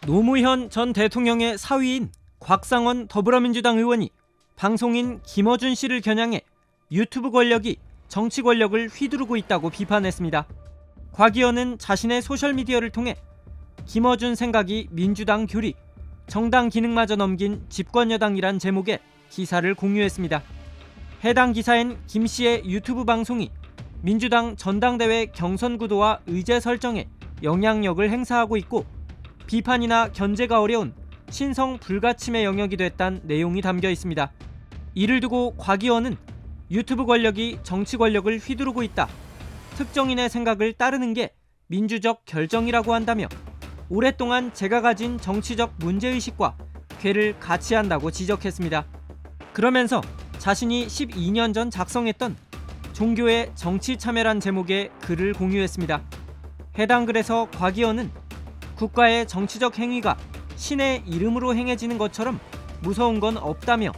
노무현 전 대통령의 사위인 곽상원 더불어민주당 의원이 방송인 김어준 씨를 겨냥해 유튜브 권력이 정치 권력을 휘두르고 있다고 비판했습니다. 곽 의원은 자신의 소셜미디어를 통해 김어준 생각이 민주당 교리, 정당 기능마저 넘긴 집권여당이란 제목의 기사를 공유했습니다. 해당 기사엔 김 씨의 유튜브 방송이 민주당 전당대회 경선 구도와 의제 설정에 영향력을 행사하고 있고 비판이나 견제가 어려운 신성 불가침의 영역이 됐다는 내용이 담겨 있습니다. 이를 두고 곽 의원은 유튜브 권력이 정치 권력을 휘두르고 있다. 특정인의 생각을 따르는 게 민주적 결정이라고 한다며 오랫동안 제가 가진 정치적 문제의식과 괴를 같이 한다고 지적했습니다. 그러면서 자신이 12년 전 작성했던 종교의 정치 참여란 제목의 글을 공유했습니다. 해당 글에서 곽 의원은 국가의 정치적 행위가 신의 이름으로 행해지는 것처럼 무서운 건 없다며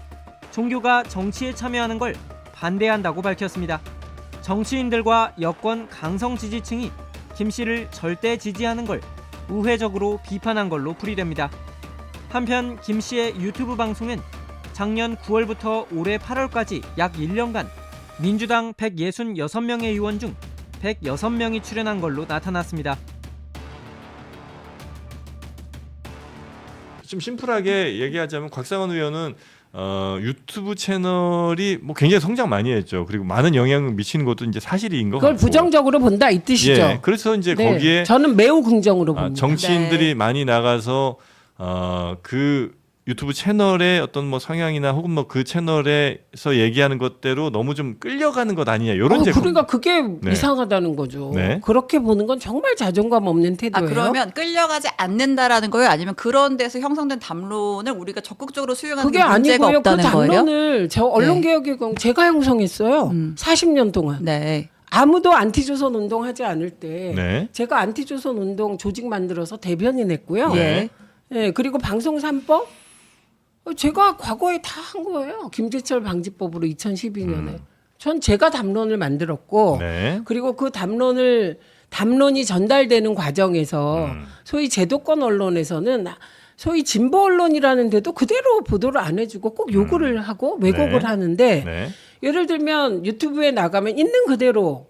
종교가 정치에 참여하는 걸 반대한다고 밝혔습니다. 정치인들과 여권 강성 지지층이 김 씨를 절대 지지하는 걸 우회적으로 비판한 걸로 풀이됩니다. 한편 김 씨의 유튜브 방송엔 작년 9월부터 올해 8월까지 약 1년간 민주당 166명의 의원 중 106명이 출연한 걸로 나타났습니다. 좀 심플하게 얘기하자면 곽상원 의원은 유튜브 채널이 뭐 굉장히 성장 많이 했죠. 그리고 많은 영향을 미치는 것도 이제 사실인 것 그걸 같고. 부정적으로 본다 이 뜻이죠. 예, 그래서 이제 네, 거기에 저는 매우 긍정으로 봅니다. 정치인들이 네. 많이 나가서 그 유튜브 채널의 어떤 뭐 성향이나 혹은 뭐 그 채널에서 얘기하는 것대로 너무 좀 끌려가는 것 아니냐 이런 제품. 그러니까 그게 네. 이상하다는 거죠. 네. 그렇게 보는 건 정말 자존감 없는 태도예요. 그러면 끌려가지 않는다라는 거예요? 아니면 그런 데서 형성된 담론을 우리가 적극적으로 수용하는 그게 게 문제가 아니고요. 그 없다는 거예요? 담론을 저 언론개혁의 경우 제가 형성했어요. 40년 동안. 네. 아무도 안티조선 운동하지 않을 때 네. 제가 안티조선 운동 조직 만들어서 대변인 했고요. 예. 예, 그리고 방송 3법 제가 과거에 다 한 거예요. 김재철 방지법으로 2012년에. 전 제가 담론을 만들었고 네. 그리고 그 담론이 전달되는 과정에서 소위 제도권 언론에서는 소위 진보 언론이라는 데도 그대로 보도를 안 해주고 꼭 요구를 하고 왜곡을 네. 하는데 네. 예를 들면 유튜브에 나가면 있는 그대로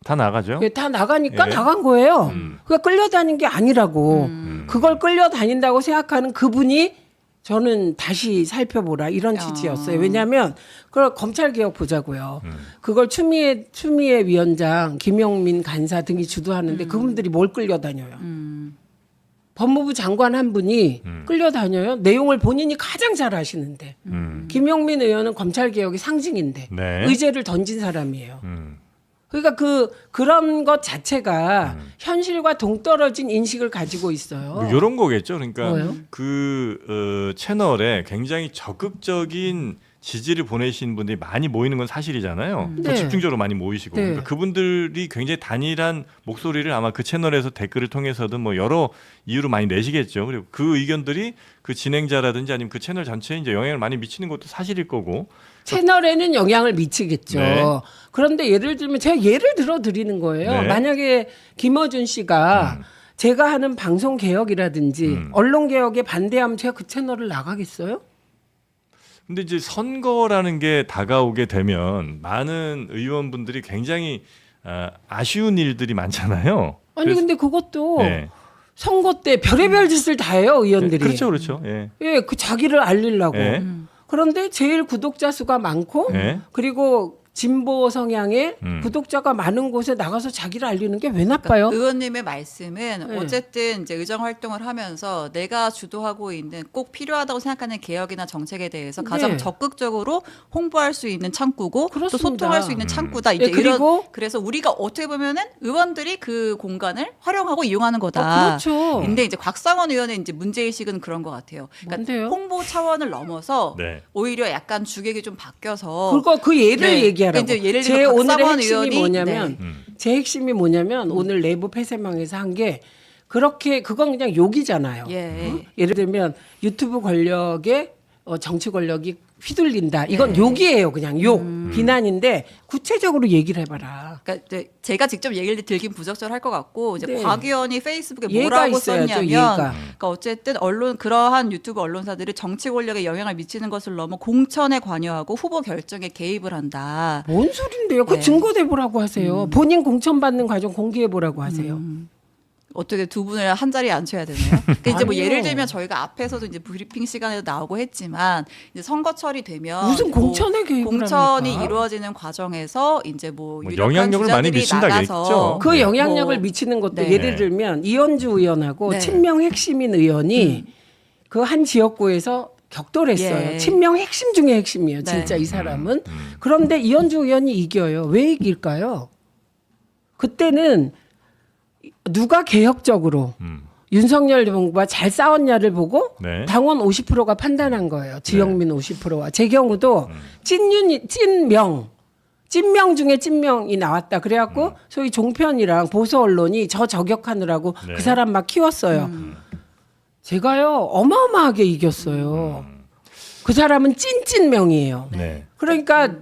다 나가죠. 다 나가니까 예. 나간 거예요. 그러니까 끌려다닌 게 아니라고. 그걸 끌려다닌다고 생각하는 그분이 저는 다시 살펴보라 이런 취지였어요. 왜냐하면 그걸 검찰개혁 보자고요. 그걸 추미애 위원장, 김용민 간사 등이 주도하는데 그분들이 뭘 끌려다녀요. 법무부 장관 한 분이 끌려다녀요. 내용을 본인이 가장 잘 아시는데. 김용민 의원은 검찰개혁의 상징인데 네. 의제를 던진 사람이에요. 그러니까 그런 것 자체가 현실과 동떨어진 인식을 가지고 있어요. 뭐 이런 거겠죠. 그러니까 뭐예요? 그 채널에 굉장히 적극적인 지지를 보내신 분들이 많이 모이는 건 사실이잖아요. 더 네. 집중적으로 많이 모이시고 네. 그러니까 그분들이 굉장히 단일한 목소리를 아마 그 채널에서 댓글을 통해서든 뭐 여러 이유로 많이 내시겠죠. 그리고 그 의견들이 그 진행자라든지 아니면 그 채널 전체에 이제 영향을 많이 미치는 것도 사실일 거고. 채널에는 영향을 미치겠죠. 네. 그런데 예를 들면 제가 예를 들어 드리는 거예요. 네. 만약에 김어준 씨가 제가 하는 방송 개혁이라든지 언론 개혁에 반대하면 제가 그 채널을 나가겠어요? 근데 이제 선거라는 게 다가오게 되면 많은 의원분들이 굉장히 아쉬운 일들이 많잖아요. 아니 근데 그것도 네. 선거 때 별의별 짓을 다 해요, 의원들이. 그렇죠, 그렇죠. 예. 예, 그 자기를 알리려고. 예. 그런데 제일 구독자 수가 많고 예. 그리고 진보 성향의 구독자가 많은 곳에 나가서 자기를 알리는 게 왜 나빠요? 의원님의 말씀은 네. 어쨌든 이제 의정 활동을 하면서 내가 주도하고 있는 꼭 필요하다고 생각하는 개혁이나 정책에 대해서 가장 네. 적극적으로 홍보할 수 있는 창구고 또 그렇습니다. 소통할 수 있는 창구다. 이제 네, 그리고 그래서 우리가 어떻게 보면은 의원들이 그 공간을 활용하고 이용하는 거다. 그렇죠. 근데 이제 곽상원 의원의 이제 문제의식은 그런 것 같아요. 그러니까 뭔데요? 홍보 차원을 넘어서 네. 오히려 약간 주객이 좀 바뀌어서 그거 그 예를 네. 얘기하라고. 이제 예를 제 들면 오늘의 곽상원 핵심이 의원이 뭐냐면 제 핵심이 뭐냐면 오늘 내부 폐쇄망에서 한 게 그렇게 그건 그냥 욕이잖아요. 예. 예를 들면 유튜브 권력의 정치 권력이 휘둘린다. 이건 욕이에요. 그냥 욕. 비난인데 구체적으로 얘기를 해봐라. 그러니까 이제 제가 직접 얘기를 들긴 부적절할 것 같고 이제 네. 곽 의원이 페이스북에 얘가 뭐라고 있어야죠, 썼냐면 얘가. 그러니까 어쨌든 그러한 유튜브 언론사들이 정치 권력에 영향을 미치는 것을 넘어 공천에 관여하고 후보 결정에 개입을 한다. 뭔 소린데요? 그 네. 증거대보라고 하세요. 본인 공천받는 과정 공개해보라고 하세요. 어떻게 두 분을 한 자리에 앉혀야 되나요? 그러니까 이제 뭐 아니요. 예를 들면 저희가 앞에서도 이제 브리핑 시간에도 나오고 했지만 이제 선거철이 되면 무슨 뭐 공천에 개입을 공천이 합니까? 이루어지는 과정에서 이제 뭐 뭐 유력한 영향력을 많이 주자들이 미친다겠죠. 나가서 그 네. 영향력을 뭐, 미치는 것도 네. 예를 들면 이현주 의원하고 네. 친명 핵심인 의원이 그 한 지역구에서 격돌했어요. 예. 친명 핵심 중에 핵심이에요. 네. 진짜 이 사람은. 그런데 이현주 의원이 이겨요. 왜 이길까요? 그때는 누가 개혁적으로 윤석열 정부와 잘 싸웠냐를 보고 네. 당원 50%가 판단한 거예요. 지역민 50%와. 제 경우도 찐명 중에 찐명이 나왔다. 그래갖고 소위 종편이랑 보수 언론이 저 저격하느라고 네. 그 사람 막 키웠어요. 제가요 어마어마하게 이겼어요. 그 사람은 찐명이에요. 네. 그러니까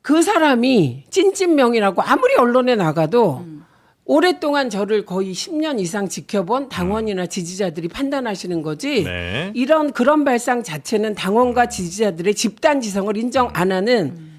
그 사람이 찐명이라고 아무리 언론에 나가도 오랫동안 저를 거의 10년 이상 지켜본 당원이나 지지자들이 판단하시는 거지. 네. 이런 그런 발상 자체는 당원과 지지자들의 집단 지성을 인정 안 하는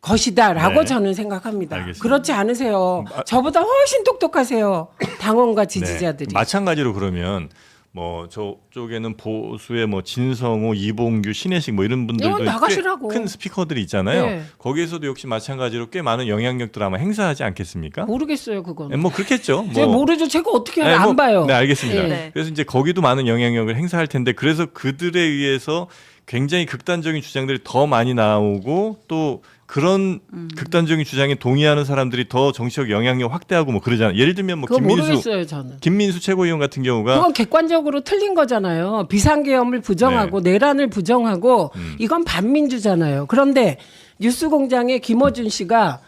것이다라고 네. 저는 생각합니다. 알겠습니다. 그렇지 않으세요? 저보다 훨씬 똑똑하세요. 당원과 네. 지지자들이. 마찬가지로 그러면 뭐 저쪽에는 보수의 뭐 진성호, 이봉규, 신혜식 뭐 이런 분들도 이건 나가시라고. 꽤 큰 스피커들이 있잖아요. 네. 거기에서도 역시 마찬가지로 꽤 많은 영향력들 아마 행사하지 않겠습니까? 모르겠어요, 그건. 네, 뭐 그렇겠죠. 제가 모르죠. 제가 어떻게 하나 네, 뭐, 안 봐요. 네, 알겠습니다. 네. 그래서 이제 거기도 많은 영향력을 행사할 텐데 그래서 그들에 의해서 굉장히 극단적인 주장들이 더 많이 나오고 또 그런 극단적인 주장에 동의하는 사람들이 더 정치적 영향력 확대하고 뭐 그러잖아요. 예를 들면 뭐 그거 모르겠어요, 저는. 김민수 최고위원 같은 경우가 그건 객관적으로 틀린 거잖아요. 비상계엄을 부정하고 내란을 부정하고 이건 반민주잖아요. 그런데 뉴스공장에 김어준 씨가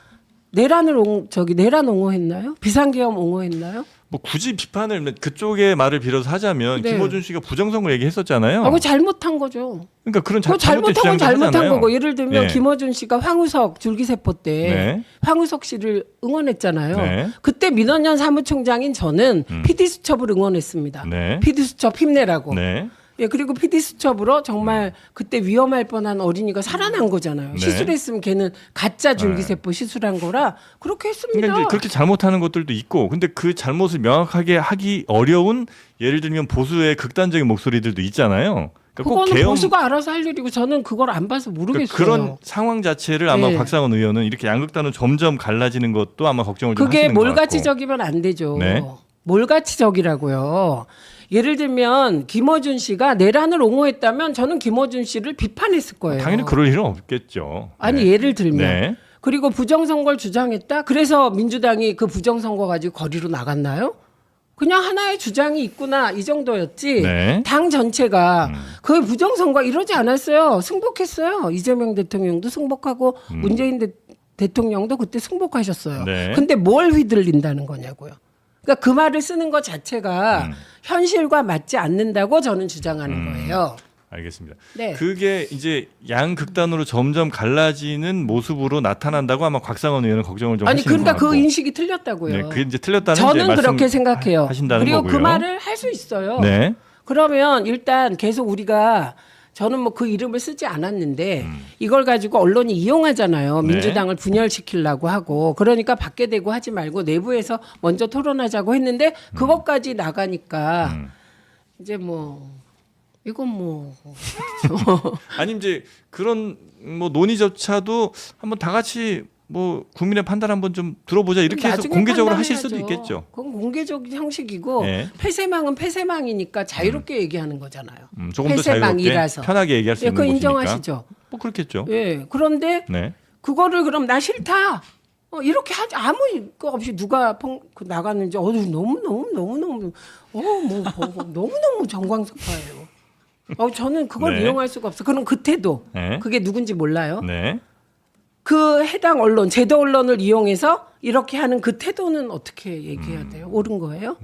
내란 옹호했나요? 비상계엄 옹호했나요? 뭐 굳이 비판을 그쪽의 말을 빌어서 하자면 네. 김어준 씨가 부정선거 얘기했었잖아요. 그거 잘못한 거죠. 그러니까 그런 그거 잘못된 잘못한 건 주장도 잘못한 하잖아요. 거고 예를 들면 네. 김어준 씨가 황우석 줄기세포 때 네. 황우석 씨를 응원했잖아요. 네. 그때 민원연 사무총장인 저는 PD수첩을 응원했습니다. 네. PD수첩 힘내라고. 네. 예, 그리고 PD수첩으로 정말 그때 위험할 뻔한 어린이가 살아난 거잖아요. 네. 시술을 했으면 걔는 가짜 줄기세포 시술한 거라 그렇게 했습니다. 그러니까 이제 그렇게 잘못하는 것들도 있고, 근데 그 잘못을 명확하게 하기 어려운 예를 들면 보수의 극단적인 목소리들도 있잖아요. 그러니까 꼭 그거는 계엄 보수가 알아서 할 일이고 저는 그걸 안 봐서 모르겠어요. 그런 상황 자체를 아마 네. 곽상원 의원은 이렇게 양극단으로 점점 갈라지는 것도 아마 걱정을 좀 그게 하시는 것 같고. 몰가치적이면 안 되죠. 네. 몰가치적이라고요. 예를 들면 김어준 씨가 내란을 옹호했다면 저는 김어준 씨를 비판했을 거예요. 당연히 그럴 일은 없겠죠. 아니 네. 예를 들면 네. 그리고 부정선거를 주장했다. 그래서 민주당이 그 부정선거 가지고 거리로 나갔나요? 그냥 하나의 주장이 있구나 이 정도였지. 네. 당 전체가 그 부정선거 이러지 않았어요. 승복했어요. 이재명 대통령도 승복하고 문재인 대통령도 그때 승복하셨어요. 네. 근데 뭘 휘둘린다는 거냐고요. 그러니까 그 말을 쓰는 것 자체가 현실과 맞지 않는다고 저는 주장하는 거예요. 알겠습니다. 네. 그게 이제 양극단으로 점점 갈라지는 모습으로 나타난다고 아마 곽상원 의원은 걱정을 좀 아니 하시는 그러니까 것 그 같고. 인식이 틀렸다고요. 네, 그게 이제 틀렸다는 저는 이제 그렇게 생각해요. 하신다는 그리고 거고요. 그 말을 할 수 있어요. 네. 그러면 일단 계속 우리가 저는 뭐 그 이름을 쓰지 않았는데 이걸 가지고 언론이 이용하잖아요. 네. 민주당을 분열시키려고 하고 그러니까 밖에 대고 하지 말고 내부에서 먼저 토론하자고 했는데 그것까지 나가니까 이제 뭐 이건 뭐 아니 이제 그런 뭐 논의조차도 한번 다 같이 뭐 국민의 판단 한번 좀 들어보자 이렇게 해서 나중에 공개적으로 하실 수도 판단해야죠. 있겠죠. 그건 공개적인 형식이고 네. 폐쇄망은 폐쇄망이니까 자유롭게 얘기하는 거잖아요. 조금 더 자유롭게 폐쇄망이라서. 편하게 얘기할 수 예, 있는 그거 곳이니까. 인정하시죠? 뭐 그렇겠죠. 예. 그런데 네. 그거를 그럼 나 싫다. 이렇게 하지 아무 거 없이 누가 나갔는지 너무 너무 정광석화예요. 저는 그걸 네. 이용할 수가 없어. 그럼 그 태도 네. 그게 누군지 몰라요. 네. 그 해당 언론 제도 언론을 이용해서 이렇게 하는 그 태도는 어떻게 얘기해야 돼요? 옳은 거예요?